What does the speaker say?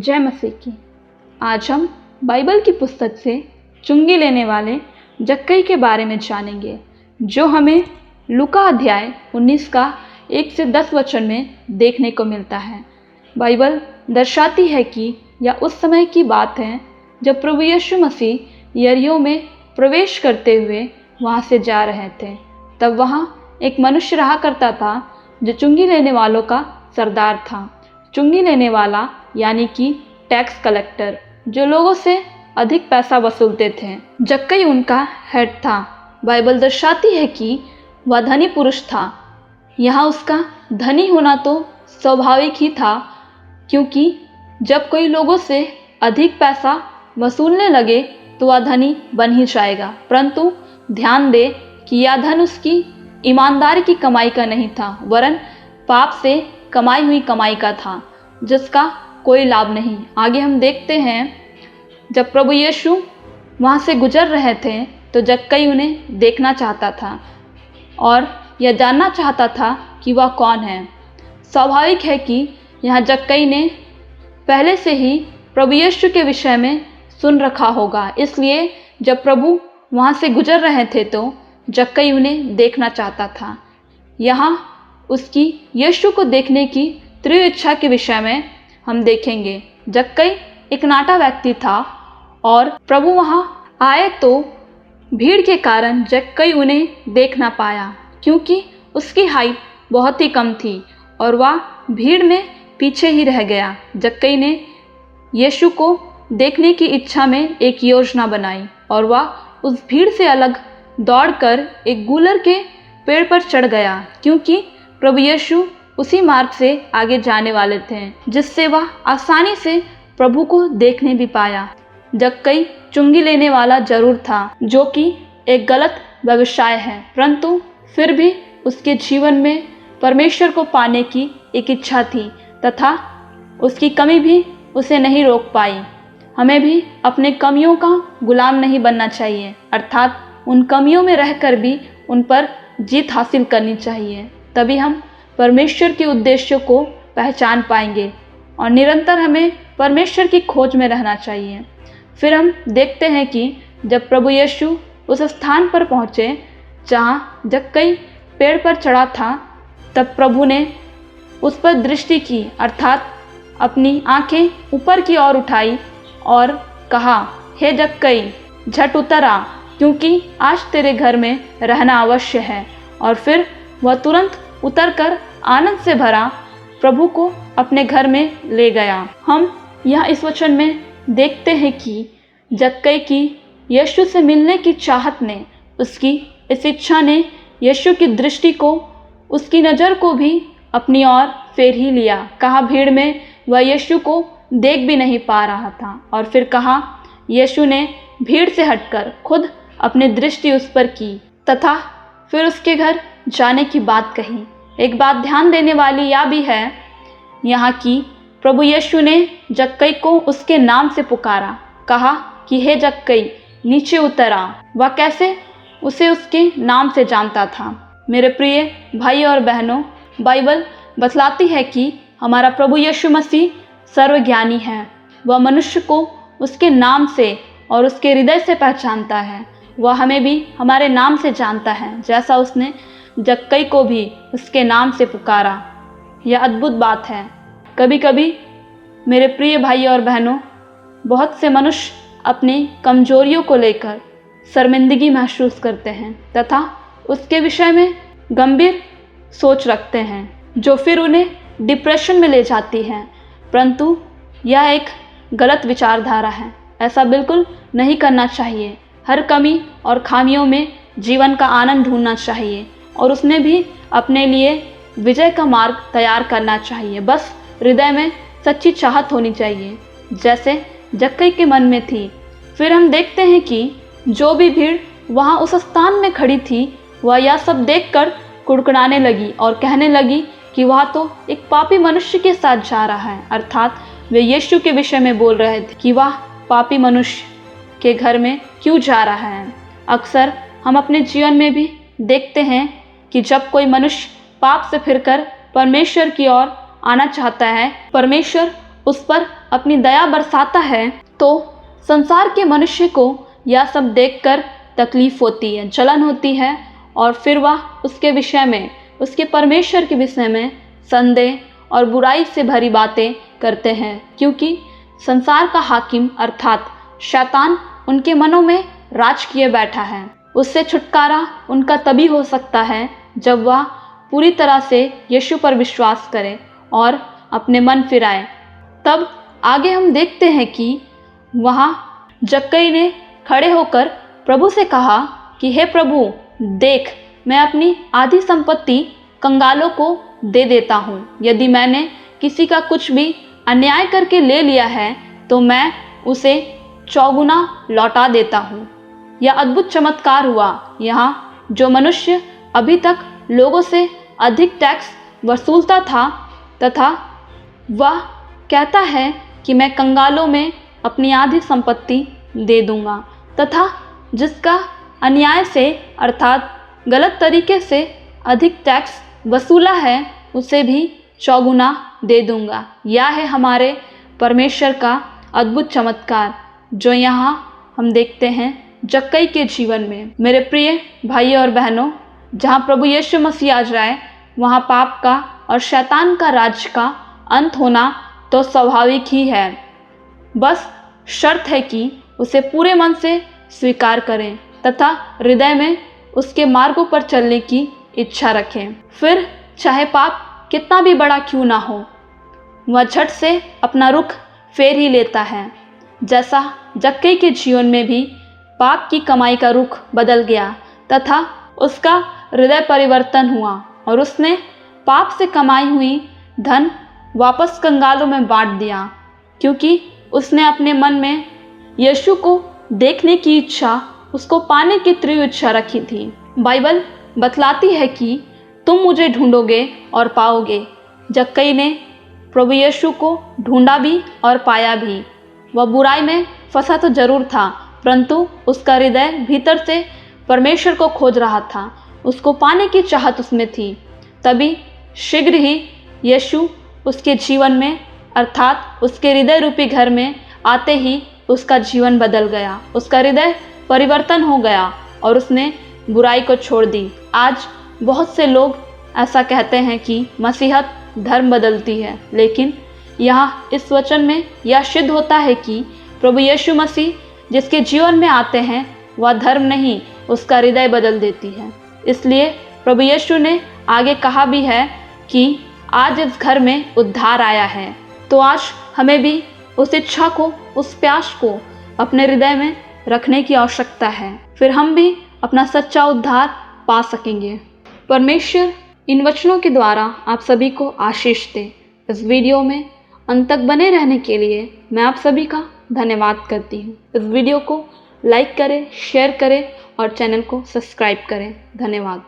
जय मसीह की। आज हम बाइबल की पुस्तक से चुंगी लेने वाले जक्कई के बारे में जानेंगे, जो हमें लूका अध्याय 19 का 1 से 10 वचन में देखने को मिलता है। बाइबल दर्शाती है कि यह उस समय की बात है जब प्रभु यीशु मसीह यरीहो में प्रवेश करते हुए वहाँ से जा रहे थे। तब वहाँ एक मनुष्य रहा करता था जो चुंगी लेने वालों का सरदार था। चुंगी लेने वाला यानी कि टैक्स कलेक्टर, जो लोगों से अधिक पैसा वसूलते थे। जक्कई उनका हेड था। बाइबल दर्शाती है कि वह धनी पुरुष था। यहाँ उसका धनी होना तो स्वाभाविक ही था, क्योंकि जब कोई लोगों से अधिक पैसा वसूलने लगे तो वह धनी बन ही जाएगा। परंतु ध्यान दे कि यह धन उसकी ईमानदारी की कमाई का नहीं था, वरन पाप से कमाई हुई कमाई का था, जिसका कोई लाभ नहीं। आगे हम देखते हैं, जब प्रभु यीशु वहाँ से गुजर रहे थे तो जक्कई उन्हें देखना चाहता था और यह जानना चाहता था कि वह कौन है। स्वाभाविक है कि यहाँ जक्कई ने पहले से ही प्रभु यीशु के विषय में सुन रखा होगा, इसलिए जब प्रभु वहाँ से गुजर रहे थे तो जक्कई उन्हें देखना चाहता था। यहाँ उसकी यीशु को देखने की तीव्र इच्छा के विषय में हम देखेंगे। जक्कई एक नाटा व्यक्ति था और प्रभु वहाँ आए तो भीड़ के कारण जक्कई उन्हें देख ना पाया, क्योंकि उसकी हाइट बहुत ही कम थी और वह भीड़ में पीछे ही रह गया। जक्कई ने यीशु को देखने की इच्छा में एक योजना बनाई और वह उस भीड़ से अलग दौड़कर एक गूलर के पेड़ पर चढ़ गया, क्योंकि प्रभु यीशु उसी मार्ग से आगे जाने वाले थे, जिससे वह आसानी से प्रभु को देखने भी पाया। जक्कई चुंगी लेने वाला जरूर था, जो कि एक गलत व्यवसाय है, परंतु फिर भी उसके जीवन में परमेश्वर को पाने की एक इच्छा थी तथा उसकी कमी भी उसे नहीं रोक पाई। हमें भी अपने कमियों का गुलाम नहीं बनना चाहिए, अर्थात उन कमियों में रहकर भी उन पर जीत हासिल करनी चाहिए। तभी हम परमेश्वर के उद्देश्यों को पहचान पाएंगे और निरंतर हमें परमेश्वर की खोज में रहना चाहिए। फिर हम देखते हैं कि जब प्रभु यीशु उस स्थान पर पहुँचे जहाँ जक्कई पेड़ पर चढ़ा था, तब प्रभु ने उस पर दृष्टि की, अर्थात अपनी आंखें ऊपर की ओर उठाई और कहा, हे जक्कई, झट उतर आ, क्योंकि आज तेरे घर में रहना अवश्य है। और फिर वह तुरंत उतरकर आनंद से भरा प्रभु को अपने घर में ले गया। हम यहाँ इस वचन में देखते हैं कि जक्कई की यीशु से मिलने की चाहत ने, उसकी इस इच्छा ने यीशु की दृष्टि को, उसकी नज़र को भी अपनी ओर फेर ही लिया। कहा भीड़ में वह यीशु को देख भी नहीं पा रहा था और फिर कहा यीशु ने भीड़ से हटकर खुद अपनी दृष्टि उस पर की तथा फिर उसके घर जाने की बात कही। एक बात ध्यान देने वाली यह भी है यहाँ की प्रभु यीशु ने जक्कई को उसके नाम से पुकारा, कहा कि हे जक्कई, नीचे उतर आ। वह कैसे उसे उसके नाम से जानता था? मेरे प्रिय भाई और बहनों, बाइबल बतलाती है कि हमारा प्रभु यीशु मसीह सर्वज्ञानी है। वह मनुष्य को उसके नाम से और उसके हृदय से पहचानता है। वह हमें भी हमारे नाम से जानता है, जैसा उसने जक्कई को भी उसके नाम से पुकारा। यह अद्भुत बात है। कभी कभी मेरे प्रिय भाई और बहनों, बहुत से मनुष्य अपनी कमजोरियों को लेकर शर्मिंदगी महसूस करते हैं तथा उसके विषय में गंभीर सोच रखते हैं, जो फिर उन्हें डिप्रेशन में ले जाती है। परंतु यह एक गलत विचारधारा है। ऐसा बिल्कुल नहीं करना चाहिए। हर कमी और खामियों में जीवन का आनंद ढूंढना चाहिए और उसमें भी अपने लिए विजय का मार्ग तैयार करना चाहिए। बस हृदय में सच्ची चाहत होनी चाहिए, जैसे जक्कई के मन में थी। फिर हम देखते हैं कि जो भी भीड़ वहाँ उस स्थान में खड़ी थी, वह यह सब देखकर कुड़कुड़ाने लगी और कहने लगी कि वह तो एक पापी मनुष्य के साथ जा रहा है। अर्थात वे यीशु के विषय में बोल रहे थे कि वह पापी मनुष्य के घर में क्यों जा रहा है। अक्सर हम अपने जीवन में भी देखते हैं कि जब कोई मनुष्य पाप से फिरकर परमेश्वर की ओर आना चाहता है, परमेश्वर उस पर अपनी दया बरसाता है तो संसार के मनुष्य को यह सब देखकर तकलीफ होती है, जलन होती है और फिर वह उसके विषय में, उसके परमेश्वर के विषय में संदेह और बुराई से भरी बातें करते हैं, क्योंकि संसार का हाकिम अर्थात शैतान उनके मनों में राज किए बैठा है। उससे छुटकारा उनका तभी हो सकता है जब वह पूरी तरह से यीशु पर विश्वास करें और अपने मन फिराएं। तब आगे हम देखते हैं कि वहाँ जक्कई ने खड़े होकर प्रभु से कहा कि हे प्रभु, देख, मैं अपनी आधी संपत्ति कंगालों को दे देता हूँ। यदि मैंने किसी का कुछ भी अन्याय करके ले लिया है तो मैं उसे चौगुना लौटा देता हूँ। यह अद्भुत चमत्कार हुआ। यहाँ जो मनुष्य अभी तक लोगों से अधिक टैक्स वसूलता था तथा वह कहता है कि मैं कंगालों में अपनी आधी संपत्ति दे दूंगा, तथा जिसका अन्याय से अर्थात गलत तरीके से अधिक टैक्स वसूला है उसे भी चौगुना दे दूंगा। यह है हमारे परमेश्वर का अद्भुत चमत्कार जो यहाँ हम देखते हैं जक्कई के जीवन में। मेरे प्रिय भाइयों और बहनों, जहाँ प्रभु यीशु मसीह आ जाए वहाँ पाप का और शैतान का राज्य का अंत होना तो स्वाभाविक ही है। बस शर्त है कि उसे पूरे मन से स्वीकार करें तथा हृदय में उसके मार्गों पर चलने की इच्छा रखें। फिर चाहे पाप कितना भी बड़ा क्यों ना हो, वह झट से अपना रुख फेर ही लेता है। जैसा जक्कई के जीवन में भी पाप की कमाई का रुख बदल गया तथा उसका हृदय परिवर्तन हुआ और उसने पाप से कमाई हुई धन वापस कंगालों में बांट दिया, क्योंकि उसने अपने मन में यीशु को देखने की इच्छा, उसको पाने की तीव्र इच्छा रखी थी। बाइबल बतलाती है कि तुम मुझे ढूंढोगे और पाओगे। जक्कई ने प्रभु यीशु को ढूंढा भी और पाया भी। वह बुराई में फंसा तो जरूर था, परंतु उसका हृदय भीतर से परमेश्वर को खोज रहा था। उसको पाने की चाहत उसमें थी। तभी शीघ्र ही यीशु उसके जीवन में अर्थात उसके हृदय रूपी घर में आते ही उसका जीवन बदल गया, उसका हृदय परिवर्तन हो गया और उसने बुराई को छोड़ दी। आज बहुत से लोग ऐसा कहते हैं कि मसीहत धर्म बदलती है, लेकिन यहाँ इस वचन में यह सिद्ध होता है कि प्रभु यीशु मसीह जिसके जीवन में आते हैं वह धर्म नहीं, उसका हृदय बदल देती है। इसलिए प्रभु यीशु ने आगे कहा भी है कि आज इस घर में उद्धार आया है। तो आज हमें भी उस इच्छा को, उस प्यास को अपने हृदय में रखने की आवश्यकता है, फिर हम भी अपना सच्चा उद्धार पा सकेंगे। परमेश्वर इन वचनों के द्वारा आप सभी को आशीष दे। इस वीडियो में अंत तक बने रहने के लिए मैं आप सभी का धन्यवाद करती हूँ। इस वीडियो को लाइक करें, शेयर करें और चैनल को सब्सक्राइब करें। धन्यवाद।